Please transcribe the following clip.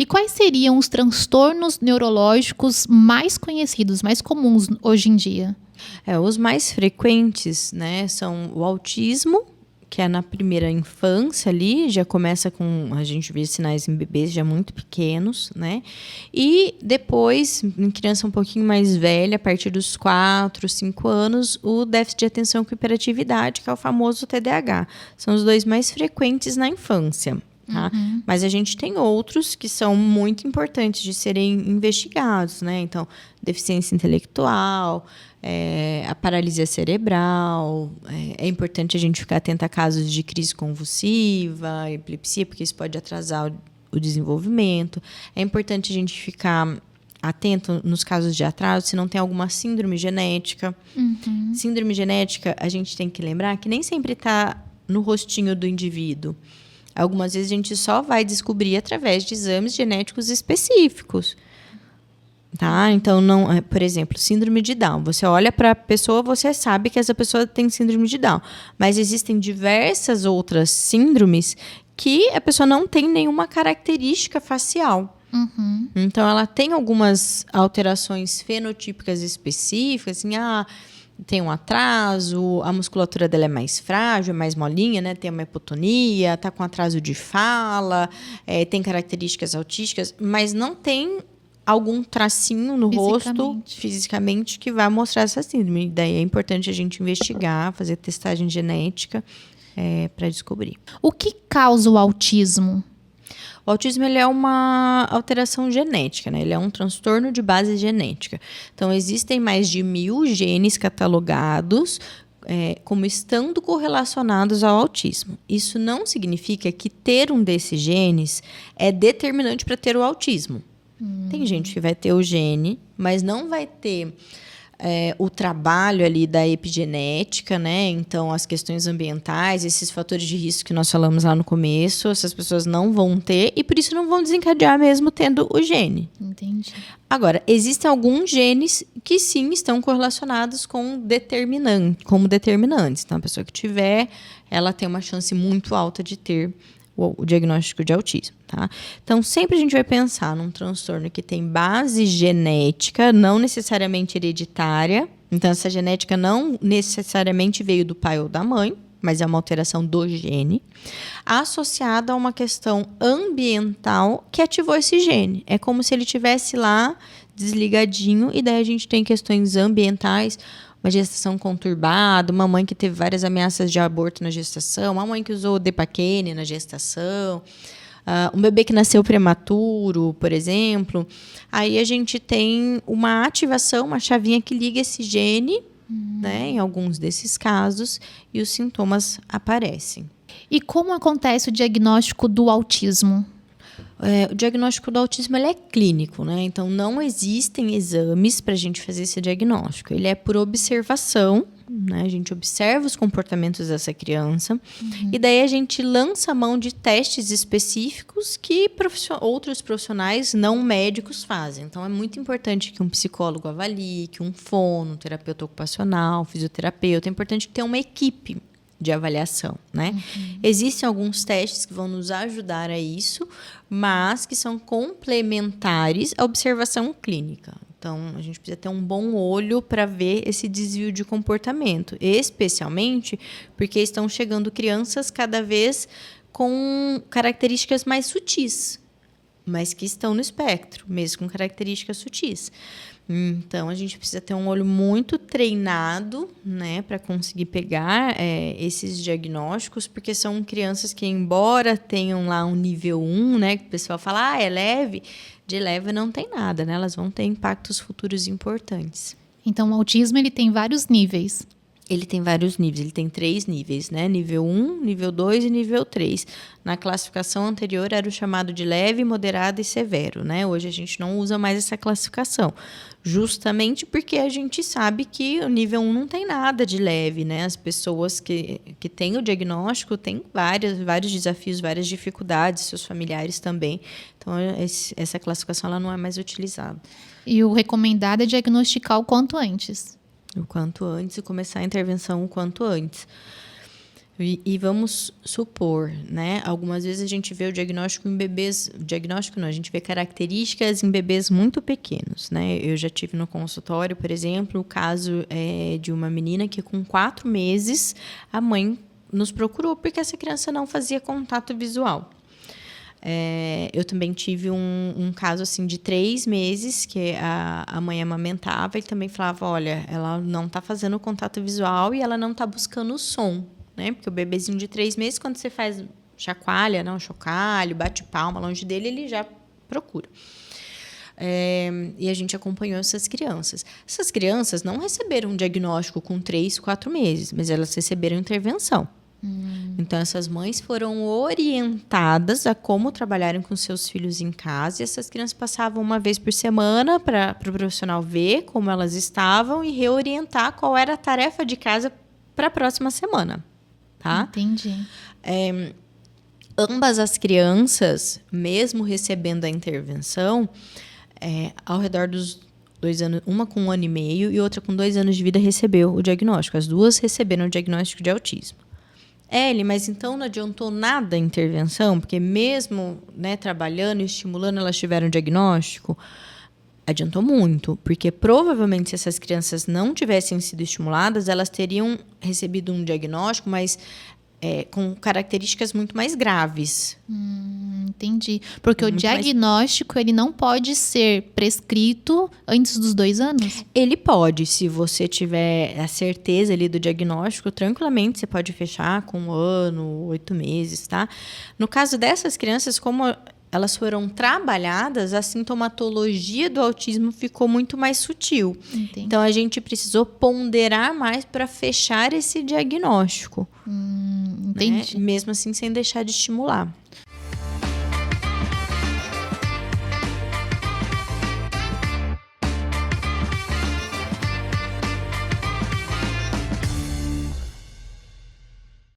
E quais seriam os transtornos neurológicos mais conhecidos, mais comuns hoje em dia? Os mais frequentes, né, são o autismo, que é na primeira infância ali, já começa com, a gente vê sinais em bebês já muito pequenos, né? E depois, em criança um pouquinho mais velha, a partir dos 4, 5 anos, o déficit de atenção com hiperatividade, que é o famoso TDAH. São os dois mais frequentes na infância. Tá? Mas a gente tem outros que são muito importantes de serem investigados, né? Então, deficiência intelectual, a paralisia cerebral. É importante a gente ficar atento a casos de crise convulsiva, epilepsia, porque isso pode atrasar o desenvolvimento. É importante a gente ficar atento nos casos de atraso, se não tem alguma síndrome genética. Síndrome genética, a gente tem que lembrar que nem sempre está no rostinho do indivíduo. Algumas vezes a gente só vai descobrir através de exames genéticos específicos. Tá? Então, por exemplo, síndrome de Down. Você olha para a pessoa, você sabe que essa pessoa tem síndrome de Down. Mas existem diversas outras síndromes que a pessoa não tem nenhuma característica facial. Então, ela tem algumas alterações fenotípicas específicas, assim, tem um atraso, a musculatura dela é mais frágil, é mais molinha, né? Tem uma hipotonia, está com atraso de fala, tem características autísticas, mas não tem algum tracinho no rosto, fisicamente, que vai mostrar essa síndrome. Daí é importante a gente investigar, fazer testagem genética para descobrir. O que causa o autismo? O autismo ele é uma alteração genética, né? Ele é um transtorno de base genética. Então, existem mais de 1.000 genes catalogados como estando correlacionados ao autismo. Isso não significa que ter um desses genes é determinante para ter o autismo. Tem gente que vai ter o gene, mas não vai ter o trabalho ali da epigenética, né? Então, as questões ambientais, esses fatores de risco que nós falamos lá no começo, essas pessoas não vão ter e por isso não vão desencadear mesmo tendo o gene. Entendi. Agora, existem alguns genes que sim estão correlacionados como determinantes. Então, a pessoa que tiver, ela tem uma chance muito alta de ter o diagnóstico de autismo, tá? Então, sempre a gente vai pensar num transtorno que tem base genética, não necessariamente hereditária. Então, essa genética não necessariamente veio do pai ou da mãe, mas é uma alteração do gene, associada a uma questão ambiental que ativou esse gene. É como se ele tivesse lá desligadinho, e daí a gente tem questões ambientais, uma gestação conturbada, uma mãe que teve várias ameaças de aborto na gestação, uma mãe que usou Depaquene na gestação, um bebê que nasceu prematuro, por exemplo. Aí a gente tem uma ativação, uma chavinha que liga esse gene, né, em alguns desses casos, e os sintomas aparecem. E como acontece o diagnóstico do autismo? O diagnóstico do autismo ele é clínico, né? Então, não existem exames para a gente fazer esse diagnóstico. Ele é por observação, né? A gente observa os comportamentos dessa criança e daí a gente lança a mão de testes específicos que outros profissionais não médicos fazem. Então, é muito importante que um psicólogo avalie, que um fono, um terapeuta ocupacional, um fisioterapeuta. É importante que tenha uma equipe de avaliação, né? Existem alguns testes que vão nos ajudar a isso, mas que são complementares à observação clínica. Então, a gente precisa ter um bom olho para ver esse desvio de comportamento, especialmente porque estão chegando crianças cada vez com características mais sutis, mas que estão no espectro, mesmo com características sutis. Então, a gente precisa ter um olho muito treinado, né, para conseguir pegar esses diagnósticos, porque são crianças que, embora tenham lá um nível 1, né, que o pessoal fala, é leve, de leve não tem nada, né, elas vão ter impactos futuros importantes. Então, o autismo ele tem vários níveis. Ele tem vários níveis, ele tem 3 níveis, né? Nível 1, nível 2 e nível 3. Na classificação anterior era o chamado de leve, moderado e severo, né? Hoje a gente não usa mais essa classificação, justamente porque a gente sabe que o nível 1 não tem nada de leve, né? As pessoas que têm o diagnóstico têm vários desafios, várias dificuldades, seus familiares também. Então, essa classificação ela não é mais utilizada. E o recomendado é diagnosticar o quanto antes. O quanto antes e começar a intervenção o quanto antes. E vamos supor, né? Algumas vezes a gente vê o diagnóstico em bebês... Diagnóstico não, a gente vê características em bebês muito pequenos, né? Eu já tive no consultório, por exemplo, o caso de uma menina que com 4 meses a mãe nos procurou porque essa criança não fazia contato visual. Eu também tive um caso assim de 3 meses que a mãe amamentava e também falava, olha, ela não está fazendo contato visual e ela não está buscando o som, né? Porque o bebezinho de 3 meses, quando você faz chacoalha, não, chocalho, bate palma longe dele, ele já procura. E a gente acompanhou essas crianças. Essas crianças não receberam um diagnóstico com 3, 4 meses, mas elas receberam intervenção. Então, essas mães foram orientadas a como trabalharem com seus filhos em casa. E essas crianças passavam uma vez por semana para o profissional ver como elas estavam e reorientar qual era a tarefa de casa para a próxima semana. Tá? Entendi. Ambas as crianças, mesmo recebendo a intervenção, ao redor dos 2 anos, uma com 1 ano e meio e outra com 2 anos de vida, recebeu o diagnóstico. As duas receberam o diagnóstico de autismo. Mas então não adiantou nada a intervenção, porque mesmo, né, trabalhando e estimulando, elas tiveram o diagnóstico? Adiantou muito, porque provavelmente se essas crianças não tivessem sido estimuladas, elas teriam recebido um diagnóstico, mas com características muito mais graves. Entendi. Porque o diagnóstico, ele não pode ser prescrito antes dos 2 anos? Ele pode, se você tiver a certeza ali do diagnóstico, tranquilamente você pode fechar com 1 ano, 8 meses, tá? No caso dessas crianças, como elas foram trabalhadas, a sintomatologia do autismo ficou muito mais sutil. Entendi. Então, a gente precisou ponderar mais para fechar esse diagnóstico. Entendi. Né? Mesmo assim, sem deixar de estimular.